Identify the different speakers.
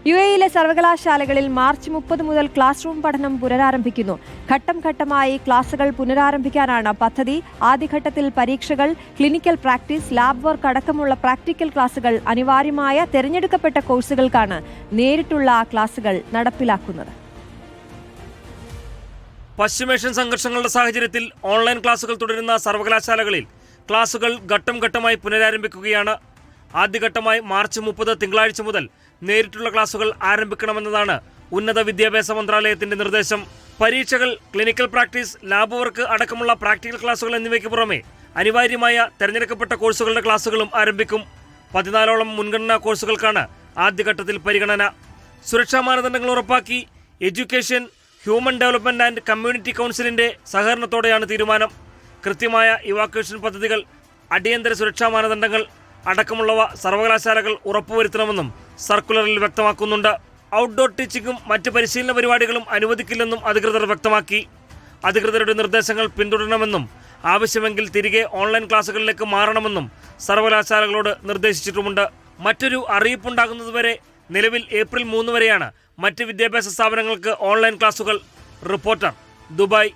Speaker 1: യുഎഇയിലെ സർവകലാശാലകളിൽ മാർച്ച് 30 മുതൽ class room പഠനം പുനരാരംഭിക്കുന്നു. ഘട്ടം ഘട്ടമായി ക്ലാസുകൾ പുനരാരംഭിക്കാനാണ് പദ്ധതി. ആദ്യഘട്ടത്തിൽ പരീക്ഷകൾ, ക്ലിനിക്കൽ പ്രാക്ടീസ്, ലാബ് വർക്ക് അടക്കമുള്ള പ്രാക്ടിക്കൽ ക്ലാസുകൾ അനിവാര്യമായ തെരഞ്ഞെടുക്കപ്പെട്ട കോഴ്സുകൾക്കാണ് നേരിട്ടുള്ള ക്ലാസുകൾ നടപ്പിലാക്കുന്നത്.
Speaker 2: പശ്ചിമേഷ്യൻ സംഘർഷങ്ങളുടെ സാഹചര്യത്തിൽ ഓൺലൈൻ ക്ലാസുകൾ തുടരുന്ന സർവകലാശാലകളിൽ ക്ലാസുകൾ ഘട്ടം ഘട്ടമായി പുനരാരംഭിക്കുകയാണ്. ആദ്യഘട്ടമായി മാർച്ച് 30 തിങ്കളാഴ്ച മുതൽ നേരിട്ടുള്ള ക്ലാസുകൾ ആരംഭിക്കണമെന്നതാണ് ഉന്നത വിദ്യാഭ്യാസ മന്ത്രാലയത്തിന്റെ നിർദ്ദേശം. പരീക്ഷകൾ, ക്ലിനിക്കൽ പ്രാക്ടീസ്, ലാബ് വർക്ക് അടക്കമുള്ള പ്രാക്ടിക്കൽ ക്ലാസുകൾ എന്നിവയ്ക്ക് പുറമെ അനിവാര്യമായ തെരഞ്ഞെടുക്കപ്പെട്ട കോഴ്സുകളുടെ ക്ലാസുകളും ആരംഭിക്കും. 14ഓളം മുൻഗണനാ കോഴ്സുകൾക്കാണ് ആദ്യഘട്ടത്തിൽ പരിഗണന. സുരക്ഷാ മാനദണ്ഡങ്ങൾ ഉറപ്പാക്കി education, human development and community കൗൺസിലിന്റെ സഹകരണത്തോടെയാണ് തീരുമാനം. കൃത്യമായ ഇവാക്വേഷൻ പദ്ധതികൾ, അടിയന്തര സുരക്ഷാ മാനദണ്ഡങ്ങൾ അടക്കമുള്ളവ സർവകലാശാലകൾ ഉറപ്പുവരുത്തണമെന്നും സർക്കുലറിൽ വ്യക്തമാക്കുന്നുണ്ട്. ഔട്ട്ഡോർ ടീച്ചിങ്ങും മറ്റ് പരിശീലന പരിപാടികളും അനുവദിക്കില്ലെന്നും അധികൃതർ വ്യക്തമാക്കി. അധികൃതരുടെ നിർദ്ദേശങ്ങൾ പിന്തുടരണമെന്നും ആവശ്യമെങ്കിൽ തിരികെ ഓൺലൈൻ ക്ലാസുകളിലേക്ക് മാറണമെന്നും സർവകലാശാലകളോട് നിർദ്ദേശിച്ചിട്ടുമുണ്ട്. മറ്റൊരു അറിയിപ്പുണ്ടാകുന്നതുവരെ നിലവിൽ ഏപ്രിൽ 3 വരെയാണ് മറ്റ് വിദ്യാഭ്യാസ സ്ഥാപനങ്ങൾക്ക് ഓൺലൈൻ ക്ലാസുകൾ. Reporter, Dubai.